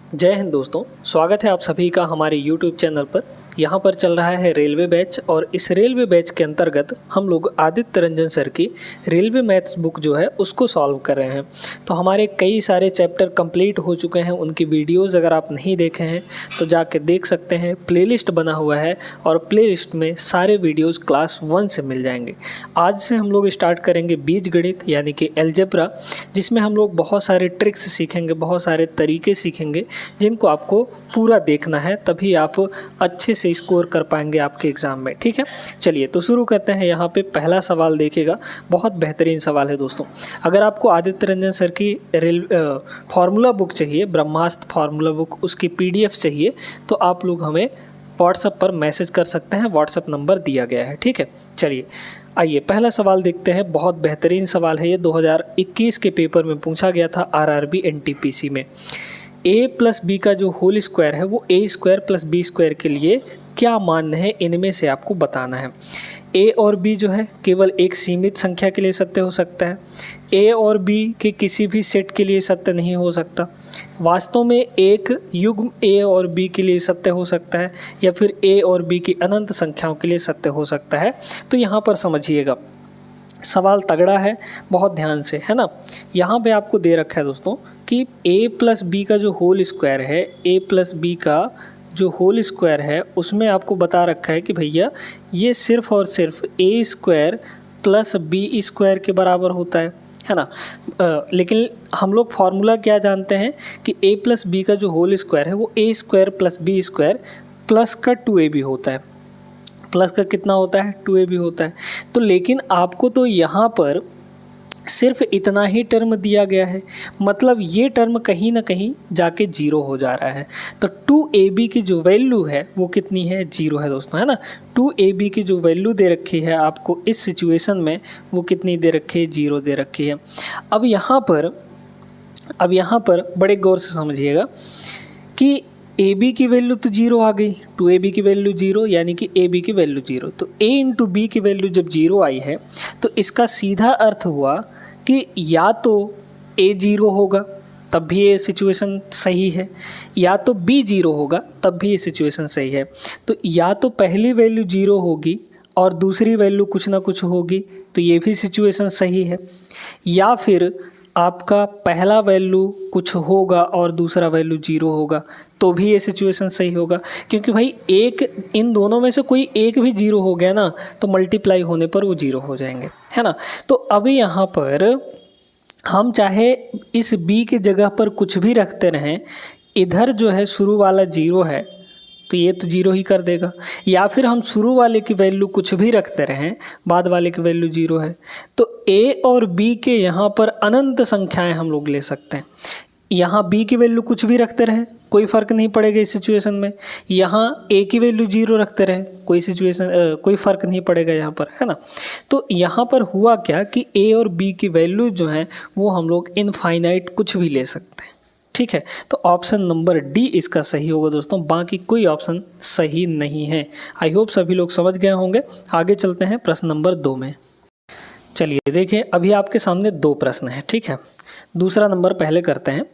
जय हिंद दोस्तों, स्वागत है आप सभी का हमारे YouTube चैनल पर। यहाँ पर चल रहा है रेलवे बैच और इस रेलवे बैच के अंतर्गत हम लोग आदित्य रंजन सर की रेलवे मैथ्स बुक जो है उसको सॉल्व कर रहे हैं। तो हमारे कई सारे चैप्टर कंप्लीट हो चुके हैं, उनकी वीडियोज़ अगर आप नहीं देखे हैं तो जाके देख सकते हैं। प्लेलिस्ट बना हुआ है और प्लेलिस्ट में सारे वीडियोज़ क्लास 1 से मिल जाएंगे। आज से हम लोग स्टार्ट करेंगे बीजगणित यानी कि अलजेब्रा, जिसमें हम लोग बहुत सारे ट्रिक्स सीखेंगे, बहुत सारे तरीके सीखेंगे जिनको आपको पूरा देखना है, तभी आप अच्छे से स्कोर कर पाएंगे आपके एग्ज़ाम में। ठीक है, चलिए तो शुरू करते हैं। यहाँ पे पहला सवाल देखिएगा, बहुत बेहतरीन सवाल है दोस्तों। अगर आपको आदित्य रंजन सर की फार्मूला बुक चाहिए, ब्रह्मास्त्र फार्मूला बुक, उसकी PDF चाहिए तो आप लोग हमें व्हाट्सएप पर मैसेज कर सकते हैं। व्हाट्सएप नंबर दिया गया है। ठीक है, चलिए आइए पहला सवाल देखते हैं। बहुत बेहतरीन सवाल है ये, 2021 के पेपर में पूछा गया था RRB NTPC में। a प्लस बी का जो होल स्क्वायर है वो a square plus B square के लिए क्या मान है, इनमें से आपको बताना है। a और b जो है केवल एक सीमित संख्या के लिए सत्य हो सकता है। a और b के किसी भी सेट के लिए सत्य नहीं हो सकता। वास्तव में एक युग्म a और b के लिए सत्य हो सकता है या फिर a और b की अनंत संख्याओं के लिए सत्य हो सकता है। तो यहाँ पर समझिएगा, सवाल तगड़ा है, बहुत ध्यान से, है ना। यहाँ पे आपको दे रखा है दोस्तों कि a प्लस बी का जो होल स्क्वायर है, a प्लस बी का जो होल स्क्वायर है उसमें आपको बता रखा है कि भैया ये सिर्फ और सिर्फ a square plus B square के बराबर होता है ना। लेकिन हम लोग फार्मूला क्या जानते हैं कि a प्लस बी का जो होल स्क्वायर है वो a square plus B square plus का 2ab होता है। प्लस का कितना होता है, 2ab होता है। तो लेकिन आपको तो यहाँ पर सिर्फ इतना ही टर्म दिया गया है, मतलब ये टर्म कहीं ना कहीं जाके 0 हो जा रहा है। तो 2ab की जो वैल्यू है वो कितनी है, 0 है दोस्तों, है ना। 2ab की जो वैल्यू दे रखी है आपको इस सिचुएशन में वो कितनी दे रखी है, 0 दे रखी है। अब यहाँ पर बड़े गौर से समझिएगा कि AB की वैल्यू तो 0 आ गई, 2ab की वैल्यू 0 यानी कि AB की वैल्यू 0। तो a इंटू बी की वैल्यू जब 0 आई है तो इसका सीधा अर्थ हुआ कि या तो a 0 होगा तब भी ये सिचुएशन सही है, या तो b 0 होगा तब भी ये सिचुएशन सही है। तो या तो पहली वैल्यू 0 होगी और दूसरी वैल्यू कुछ ना कुछ होगी तो ये भी सिचुएशन सही है, या फिर आपका पहला वैल्यू कुछ होगा और दूसरा वैल्यू 0 होगा तो भी ये सिचुएशन सही होगा। क्योंकि भाई एक इन दोनों में से कोई एक भी 0 हो गया ना तो मल्टीप्लाई होने पर वो 0 हो जाएंगे, है ना। तो अभी यहाँ पर हम चाहे इस b की जगह पर कुछ भी रखते रहें, इधर जो है शुरू वाला 0 है तो ये तो 0 ही कर देगा, या फिर हम शुरू वाले की वैल्यू कुछ भी रखते रहें, बाद वाले की वैल्यू 0 है। तो a और b के यहाँ पर अनंत संख्याएं हम लोग ले सकते हैं। यहाँ b की वैल्यू कुछ भी रखते रहें कोई फ़र्क नहीं पड़ेगा इस सिचुएशन में, यहाँ a की वैल्यू 0 रखते रहें कोई फ़र्क नहीं पड़ेगा यहाँ पर, है ना। तो यहाँ पर हुआ क्या कि a और b की वैल्यू जो है वो हम लोग इनफाइनाइट कुछ भी ले सकते हैं। ठीक है, तो ऑप्शन नंबर डी इसका सही होगा दोस्तों, बाकी कोई ऑप्शन सही नहीं है। आई होप सभी लोग समझ गए होंगे। आगे चलते हैं प्रश्न नंबर 2 में। चलिए देखिए, अभी आपके सामने 2 प्रश्न हैं। ठीक है, दूसरा नंबर पहले करते हैं।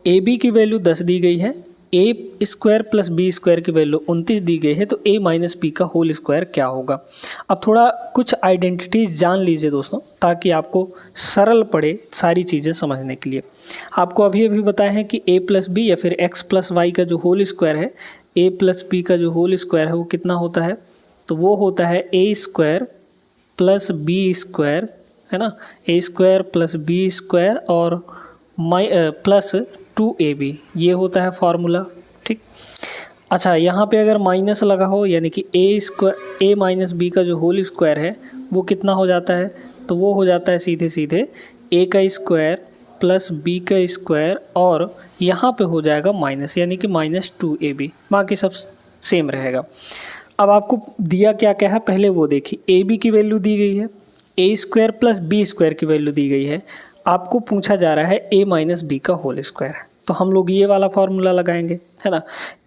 ए बी की वैल्यू 10 दी गई है, a square plus B square की वैल्यू 29 दी गई है, तो a माइनस बी का होल स्क्वायर क्या होगा। अब थोड़ा कुछ आइडेंटिटीज़ जान लीजिए दोस्तों, ताकि आपको सरल पड़े सारी चीज़ें समझने के लिए। आपको अभी बताया है कि a प्लस बी या फिर x प्लस वाई का जो होल स्क्वायर है, a प्लस बी का जो होल स्क्वायर है वो कितना होता है, तो वो होता है a square plus B square, है ना। a square plus B square और प्लस 2ab, ये होता है फार्मूला। ठीक, अच्छा यहाँ पे अगर माइनस लगा हो यानी कि a माइनस बी का जो होल स्क्वायर है वो कितना हो जाता है, तो वो हो जाता है सीधे सीधे a का स्क्वायर प्लस b का स्क्वायर और यहाँ पे हो जाएगा माइनस यानी कि माइनस 2ab, बाकी सब सेम रहेगा। अब आपको दिया क्या क्या है पहले वो देखिए। ab की वैल्यू दी गई है, a square plus B square की वैल्यू दी गई है, आपको पूछा जा रहा है a माइनस बी का होल स्क्वायर, तो हम लोग ये वाला फार्मूला लगाएंगे, है ना।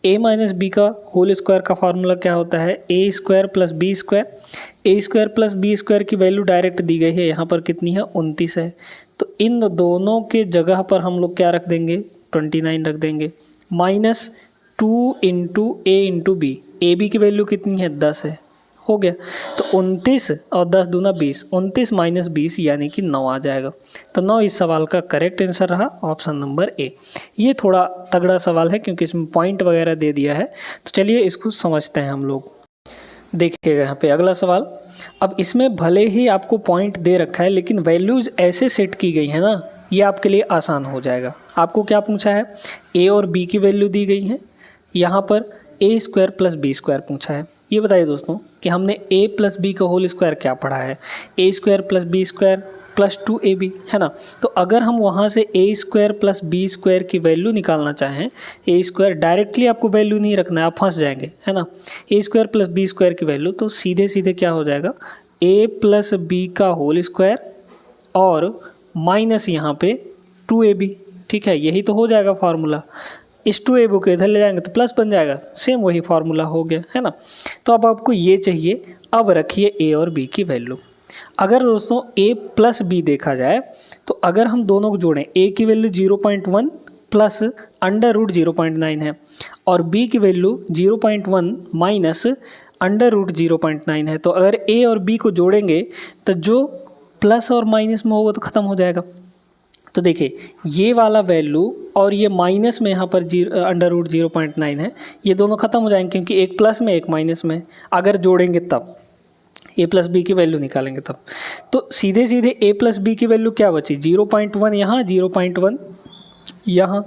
a माइनस बी का होल स्क्वायर का फार्मूला क्या होता है, a square plus B square. a square plus B square की वैल्यू डायरेक्ट दी गई है, यहाँ पर कितनी है, 29 है। तो इन दोनों के जगह पर हम लोग क्या रख देंगे, 29 रख देंगे। Minus 2 into A into B, A B की वैल्यू कितनी है 10 है, हो गया। तो 29 और 10 दूना 20, 29 माइनस 20 यानी कि 9 आ जाएगा। तो 9 इस सवाल का करेक्ट आंसर रहा ऑप्शन नंबर ए। ये थोड़ा तगड़ा सवाल है क्योंकि इसमें पॉइंट वगैरह दे दिया है। तो चलिए इसको समझते हैं हम लोग। देखिएगा यहाँ पे अगला सवाल। अब इसमें भले ही आपको पॉइंट दे रखा है लेकिन वैल्यूज़ ऐसे सेट की गई है ना, ये आपके लिए आसान हो जाएगा। आपको क्या पूछा है, ए और बी की वैल्यू दी गई है, यहाँ पर A square plus B square पूछा है। ये बताइए दोस्तों कि हमने a प्लस बी का होल स्क्वायर क्या पढ़ा है, A square plus B square plus 2ab, है ना। तो अगर हम वहाँ से A square plus B square की वैल्यू निकालना चाहें, ए स्क्वायर डायरेक्टली आपको वैल्यू नहीं रखना है, आप फंस जाएंगे, है ना। A square plus B square की वैल्यू तो सीधे सीधे क्या हो जाएगा, a प्लस बी का होल स्क्वायर और माइनस यहाँ पे 2ab, ठीक है, यही तो हो जाएगा फार्मूला। इस 2ab को इधर ले जाएंगे तो प्लस बन जाएगा, सेम वही फार्मूला हो गया, है ना। तो अब आपको ये चाहिए, अब रखिए a और b की वैल्यू। अगर दोस्तों a प्लस बी देखा जाए तो अगर हम दोनों को जोड़ें, a की वैल्यू 0.1 प्लस अंडर रूट 0.9 है और b की वैल्यू 0.1 माइनस अंडर रूट 0.9 है। तो अगर a और b को जोड़ेंगे तो जो प्लस और माइनस में होगा तो ख़त्म हो जाएगा। तो देखिए ये वाला वैल्यू और ये माइनस में यहाँ पर अंडर रूट 0.9 है, ये दोनों खत्म हो जाएंगे क्योंकि एक प्लस में एक माइनस में, अगर जोड़ेंगे तब a प्लस बी की वैल्यू निकालेंगे तब। तो सीधे सीधे a प्लस बी की वैल्यू क्या बची, 0.1 यहाँ 0.1 यहाँ,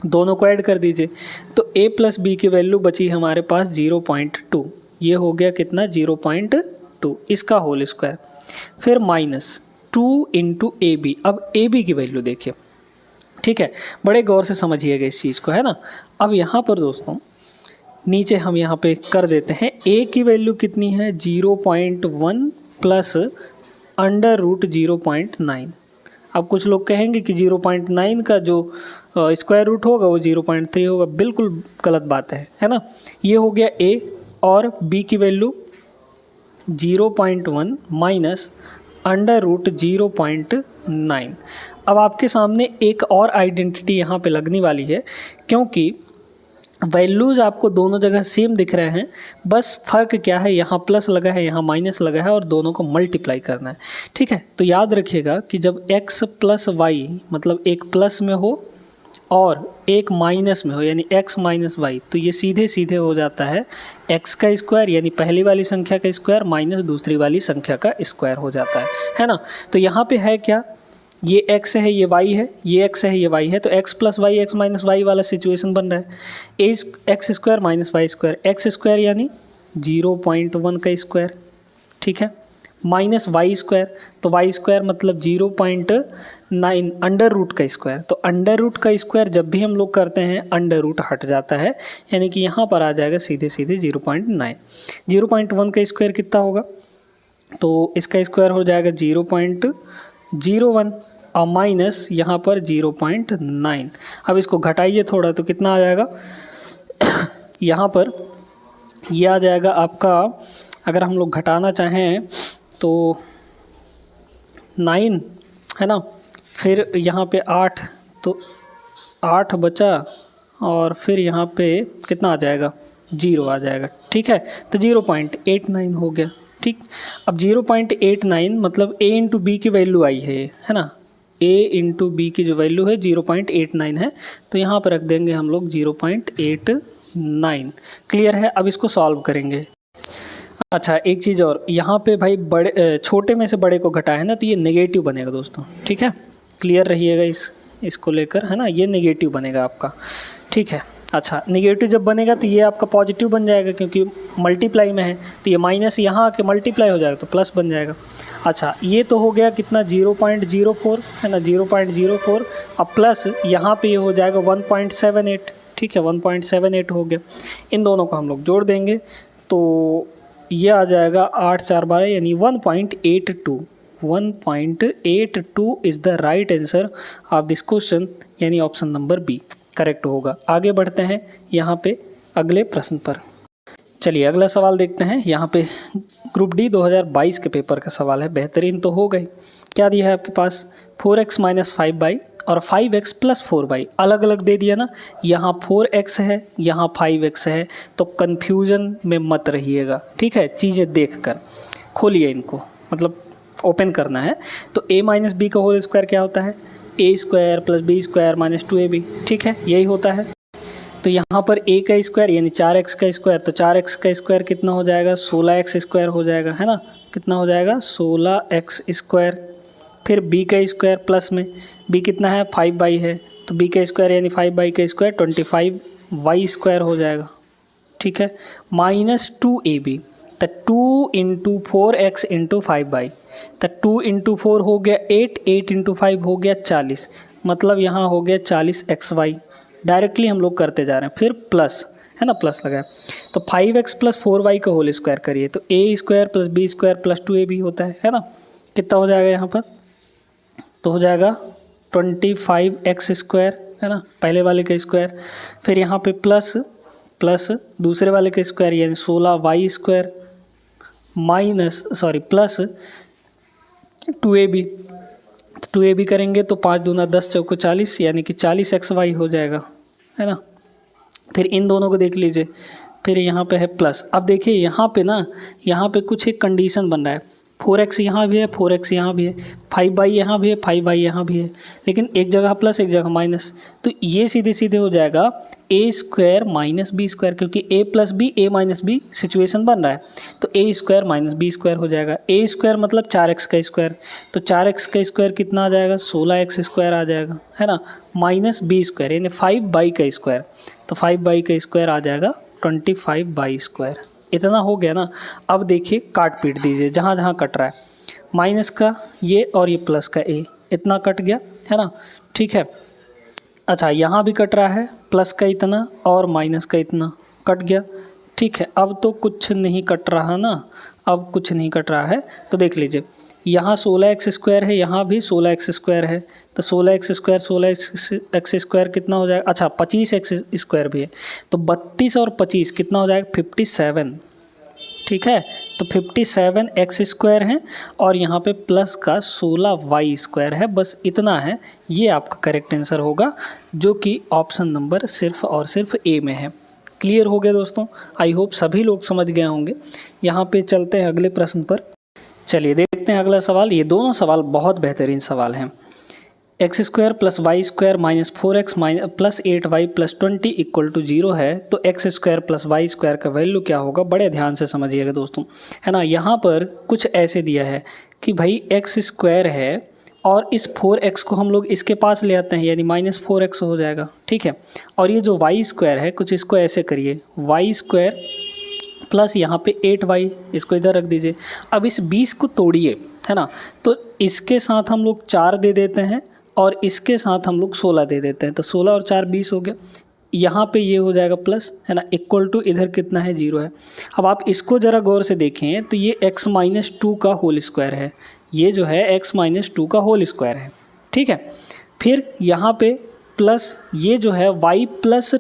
दोनों को ऐड कर दीजिए तो a प्लस बी की वैल्यू बची हमारे पास 0.2, ये हो गया कितना 0.2 इसका होल स्क्वायर, फिर माइनस 2 इंटू ए बी। अब ए बी की वैल्यू देखिए, ठीक है, बड़े गौर से समझिएगा इस चीज़ को, है ना। अब यहाँ पर दोस्तों नीचे हम यहाँ पे कर देते हैं, ए की वैल्यू कितनी है 0.1 प्लस अंडर रूट 0.9। अब कुछ लोग कहेंगे कि 0.9 का जो स्क्वायर रूट होगा वो 0.3 होगा, बिल्कुल गलत बात है ना। ये हो गया ए और बी की वैल्यू 0.1 माइनस अंडर रूट 0.9। अब आपके सामने एक और आइडेंटिटी यहाँ पे लगने वाली है, क्योंकि वैल्यूज़ आपको दोनों जगह सेम दिख रहे हैं, बस फ़र्क क्या है, यहाँ प्लस लगा है यहाँ माइनस लगा है और दोनों को मल्टीप्लाई करना है, ठीक है। तो याद रखिएगा कि जब x प्लस वाई मतलब एक प्लस में हो और एक माइनस में हो यानी x माइनस वाई, तो ये सीधे सीधे हो जाता है x का स्क्वायर यानी पहली वाली संख्या का स्क्वायर माइनस दूसरी वाली संख्या का स्क्वायर हो जाता है ना। तो यहाँ पे है क्या, ये x है ये y है, ये x है ये y है, तो x plus Y x minus Y वाला सिचुएशन बन रहा है। X square minus Y square, X square यानी 0.1 का स्क्वायर, ठीक है, माइनस वाई स्क्वायर, तो वाई स्क्वायर मतलब 0.9 अंडर रूट का स्क्वायर। तो अंडर रूट का स्क्वायर जब भी हम लोग करते हैं अंडर रूट हट जाता है, यानी कि यहाँ पर आ जाएगा सीधे सीधे 0.9। 0.1 का स्क्वायर कितना होगा, तो इसका स्क्वायर हो जाएगा 0.01 और माइनस यहाँ पर 0.9। अब इसको घटाइए थोड़ा तो कितना आ जाएगा यहाँ पर ये आ जाएगा आपका, अगर हम लोग घटाना चाहें तो 9 है ना, फिर यहाँ पे 8, तो 8 बचा और फिर यहाँ पे कितना आ जाएगा 0 आ जाएगा, ठीक है। तो 0.89 हो गया, ठीक। अब 0.89 मतलब a इंटू बी की वैल्यू आई है ना, a इंटू बी की जो वैल्यू है 0.89 है, तो यहाँ पर रख देंगे हम लोग 0.89। क्लियर है, अब इसको सॉल्व करेंगे। अच्छा एक चीज़ और, यहाँ पे भाई बड़े छोटे में से बड़े को घटाए है ना, तो ये नेगेटिव बनेगा दोस्तों, ठीक है, क्लियर रहिएगा इसको लेकर, है ना, ये नेगेटिव बनेगा आपका, ठीक है। अच्छा नेगेटिव जब बनेगा तो ये आपका पॉजिटिव बन जाएगा क्योंकि मल्टीप्लाई में है, तो ये माइनस यहाँ आके मल्टीप्लाई हो जाएगा तो प्लस बन जाएगा। अच्छा ये तो हो गया कितना 0.04 है ना, 0.04, अब प्लस यहाँ पे ये हो जाएगा 1.78, ठीक है, 1.78 हो गया। इन दोनों को हम लोग जोड़ देंगे तो ये आ जाएगा 8 4 12 यानी 1.82। 1.82 is the right answer of this question, यानी ऑप्शन नंबर बी करेक्ट होगा। आगे बढ़ते हैं यहाँ पे अगले प्रश्न पर। चलिए अगला सवाल देखते हैं। यहाँ पे ग्रुप डी 2022 के पेपर का सवाल है, बेहतरीन तो हो गए। क्या दिया है आपके पास, 4x माइनस 5y और 5x प्लस 4y अलग अलग दे दिया ना, यहाँ 4x है यहाँ 5x है, तो कन्फ्यूज़न में मत रहिएगा, ठीक है। चीज़ें देख कर खोलिए इनको, मतलब ओपन करना है। तो a माइनस बी का होल स्क्वायर क्या होता है, a square plus B square minus 2ab, ठीक है, यही होता है। तो यहाँ पर a का स्क्वायर यानी 4x का स्क्वायर, तो 4x का स्क्वायर कितना हो जाएगा, 16x स्क्वायर हो जाएगा, है ना, कितना हो जाएगा 16x स्क्वायर। फिर b का स्क्वायर प्लस में b कितना है 5y है, तो b का स्क्वायर यानी 5y का स्क्वायर 25y स्क्वायर हो जाएगा, ठीक है, माइनस 2ab, तो 2 इंटू 4x इंटू 5y, तो 2 इंटू 4 हो गया 8, 8 इंटू 5 हो गया 40, मतलब यहाँ हो गया 40xy। डायरेक्टली हम लोग करते जा रहे हैं, फिर प्लस है ना, प्लस लगाया, तो 5x प्लस 4y का होल स्क्वायर करिए, तो a square plus B square plus 2ab होता है ना, कितना हो जाएगा यहाँ पर, तो हो जाएगा 25x स्क्वायर, है ना, पहले वाले का स्क्वायर, फिर यहाँ पे प्लस प्लस दूसरे वाले का स्क्वायर यानी 16y square minus plus 2ab, 2ab करेंगे तो 5 दूना 10 चौको 40 यानी कि 40xy हो जाएगा, है ना। फिर इन दोनों को देख लीजिए, फिर यहाँ पे है प्लस। अब देखिए यहाँ पे ना, यहाँ पे कुछ एक कंडीशन बन रहा है, 4x यहाँ भी है 4x यहाँ भी है, 5y यहाँ भी है 5y यहाँ भी है, लेकिन एक जगह प्लस एक जगह माइनस, तो ये सीधे सीधे हो जाएगा a square minus B square, क्योंकि a plus B a minus B situation बन रहा है, तो a square minus B square हो जाएगा। a स्क्वायर मतलब 4x का स्क्वायर, तो 4x का स्क्वायर कितना आ जाएगा 16x स्क्वायर आ जाएगा, है ना, माइनस बी स्क्वायर यानी 5y का स्क्वायर, तो 5y का स्क्वायर आ जाएगा 25y स्क्वायर। इतना हो गया ना। अब देखिए काट पीट दीजिए जहाँ जहाँ कट रहा है, माइनस का ये और ये प्लस का a, इतना कट गया, है ना, ठीक है। अच्छा यहाँ भी कट रहा है, प्लस का इतना और माइनस का इतना कट गया, ठीक है। अब तो कुछ नहीं कट रहा ना, अब कुछ नहीं कट रहा है, तो देख लीजिए यहाँ 16x स्क्वायर है, यहाँ भी 16x स्क्वायर है, तो 16x स्क्वायर 16x स्क्वायर कितना हो जाएगा, अच्छा 25x स्क्वायर भी है, तो 32 और 25 कितना हो जाएगा 57, ठीक है, तो 57x स्क्वायर है और यहाँ पे प्लस का 16y स्क्वायर है, बस इतना है, ये आपका करेक्ट आंसर होगा, जो कि ऑप्शन नंबर सिर्फ और सिर्फ ए में है। क्लियर हो गया दोस्तों, आई होप सभी लोग समझ गए होंगे। यहाँ पे चलते हैं अगले प्रश्न पर। चलिए देखते हैं अगला सवाल। ये दोनों सवाल बहुत बेहतरीन सवाल हैं। X square plus y square minus 4x plus 8y plus 20 equal to 0 है, तो x square plus y square का वैल्यू क्या होगा। बड़े ध्यान से समझिएगा दोस्तों, है ना। यहाँ पर कुछ ऐसे दिया है कि भाई एक्स स्क्वायर है और इस 4x को हम लोग इसके पास ले आते हैं यानी माइनस 4x हो जाएगा, ठीक है। और ये जो वाई स्क्वायर है, कुछ इसको ऐसे करिए, वाई स्क्वायर प्लस यहाँ पे 8y, इसको इधर रख दीजिए। अब इस 20 को तोड़िए, है ना, तो इसके साथ हम लोग 4 दे देते हैं और इसके साथ हम लोग 16 दे देते हैं, तो 16 और 4 20 हो गया। यहाँ पे ये हो जाएगा प्लस, है ना, इक्वल टू इधर कितना है 0 है। अब आप इसको ज़रा गौर से देखें तो ये x माइनस 2 का होल स्क्वायर है, ये जो है x माइनस 2 का होल स्क्वायर है, ठीक है। फिर यहाँ पे प्लस ये जो है y प्लस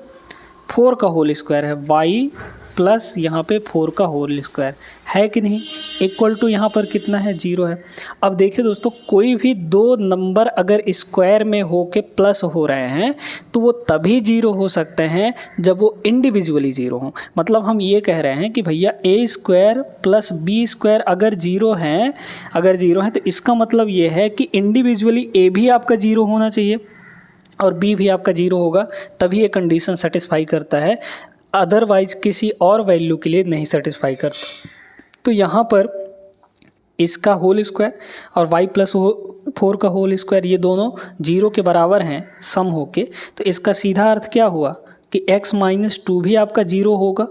4 का होल स्क्वायर है, y प्लस यहाँ पे 4 का होल स्क्वायर है कि नहीं, इक्वल टू यहाँ पर कितना है 0 है। अब देखिए दोस्तों, कोई भी दो नंबर अगर स्क्वायर में हो के प्लस हो रहे हैं तो वो तभी 0 हो सकते हैं जब वो इंडिविजुअली 0 हों। मतलब हम ये कह रहे हैं कि भैया a square plus B square अगर 0 हैं, तो इसका मतलब ये है कि इंडिविजुअली a भी आपका 0 होना चाहिए और b भी आपका 0 होगा, तभी ये कंडीशन सेटिस्फाई करता है, अदरवाइज किसी और वैल्यू के लिए नहीं सेटिस्फाई करता। तो यहाँ पर इसका होल स्क्वायर और y प्लस 4 का होल स्क्वायर ये दोनों 0 के बराबर हैं सम होके, तो इसका सीधा अर्थ क्या हुआ कि x माइनस 2 भी आपका 0 होगा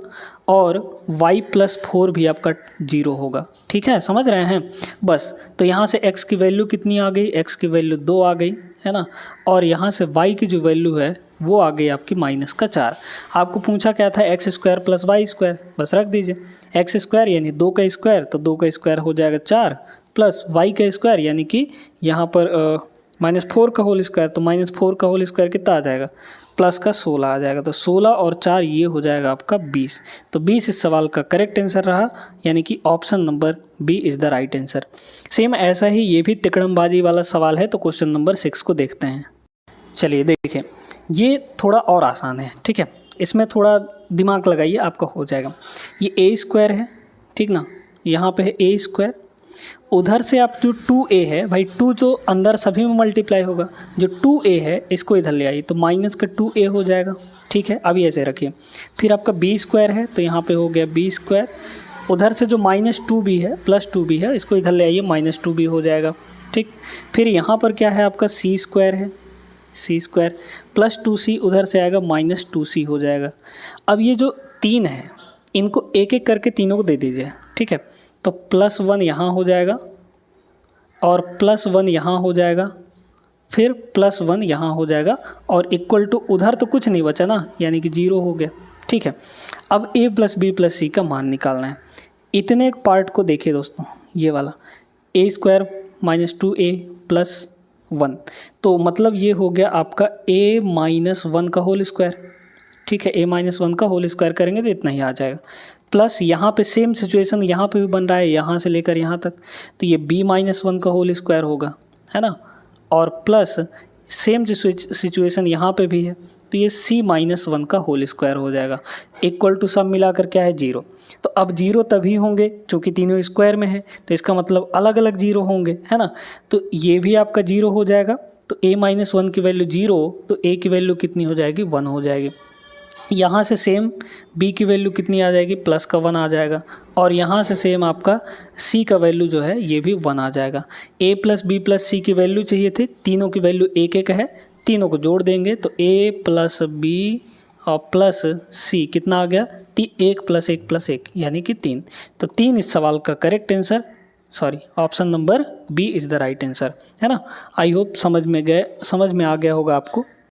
और y प्लस 4 भी आपका 0 होगा, ठीक है, समझ रहे हैं। बस तो यहाँ से x की वैल्यू कितनी आ गई, x की वैल्यू 2 आ गई, है ना, और यहाँ से y की जो वैल्यू है वो आ गई आपकी माइनस का 4। आपको पूछा क्या था, x square plus y square, बस रख दीजिए। एक्स स्क्वायर यानी 2 का स्क्वायर, तो 2 का स्क्वायर हो जाएगा 4, प्लस वाई का स्क्वायर यानी कि यहाँ पर माइनस 4 का होल स्क्वायर, तो माइनस 4 का होल स्क्वायर कितना आ जाएगा, प्लस का 16 आ जाएगा, तो 16 और 4 ये हो जाएगा आपका 20। तो 20 इस सवाल का करेक्ट आंसर रहा, यानी कि option number b is the right answer. Same ऐसा ही ये भी तिकड़मबाजी वाला सवाल है, तो क्वेश्चन नंबर 6 को देखते हैं। चलिए देखें, ये थोड़ा और आसान है, ठीक है, इसमें थोड़ा दिमाग लगाइए, आपका हो जाएगा। ये ए स्क्वायर है, ठीक ना, यहाँ पे है ए स्क्वायर, उधर से आप जो 2a है भाई, 2 तो अंदर सभी में मल्टीप्लाई होगा, जो 2a है इसको इधर ले आइए तो माइनस का 2a हो जाएगा, ठीक है। अभी ऐसे रखिए, फिर आपका b स्क्वायर है तो यहाँ पे हो गया b स्क्वायर, उधर से जो -2b है प्लस 2b है इसको इधर ले आइए, -2b हो जाएगा, ठीक। फिर यहाँ पर क्या है आपका c स्क्वायर है, c स्क्वायर प्लस 2c उधर से आएगा -2c हो जाएगा। अब ये जो 3 है इनको एक एक करके तीनों को दे दीजिए, ठीक है। तो +1 यहाँ हो जाएगा और +1 यहाँ हो जाएगा, फिर +1 यहाँ हो जाएगा और इक्वल टू उधर तो कुछ नहीं बचा ना, यानी कि 0 हो गया, ठीक है। अब a + b + c का मान निकालना है। इतने एक पार्ट को देखिए दोस्तों, ये वाला a स्क्वायर -2a + 1, तो मतलब ये हो गया आपका a - 1 का होल स्क्वायर, ठीक है। a - 1 का होल स्क्वायर करेंगे तो इतना ही आ जाएगा, प्लस यहाँ पे सेम सिचुएशन यहाँ पे भी बन रहा है, यहाँ से लेकर यहाँ तक, तो ये b - 1 का होल स्क्वायर होगा, है ना, और प्लस सेम सिचुएशन यहाँ पे भी है तो ये c - 1 का होल स्क्वायर हो जाएगा, इक्वल टू सब मिलाकर क्या है 0। तो अब 0 तभी होंगे क्योंकि तीनों स्क्वायर में है, तो इसका मतलब अलग अलग 0 होंगे, है ना। तो ये भी आपका 0 हो जाएगा, तो a - 1 की वैल्यू 0, तो a की वैल्यू कितनी हो जाएगी 1 हो जाएगी। यहाँ से सेम b की वैल्यू कितनी आ जाएगी, प्लस का 1 आ जाएगा, और यहाँ से सेम आपका c का वैल्यू जो है ये भी 1 आ जाएगा। a + b + c की वैल्यू चाहिए थी, तीनों की वैल्यू 1 है, तीनों को जोड़ देंगे तो a + b और प्लस c कितना आ गया, 1 + 1 + 1 यानी कि 3। तो 3 इस सवाल का correct answer, sorry option number b is the right answer, है ना। आई होप समझ में आ गया होगा आपको।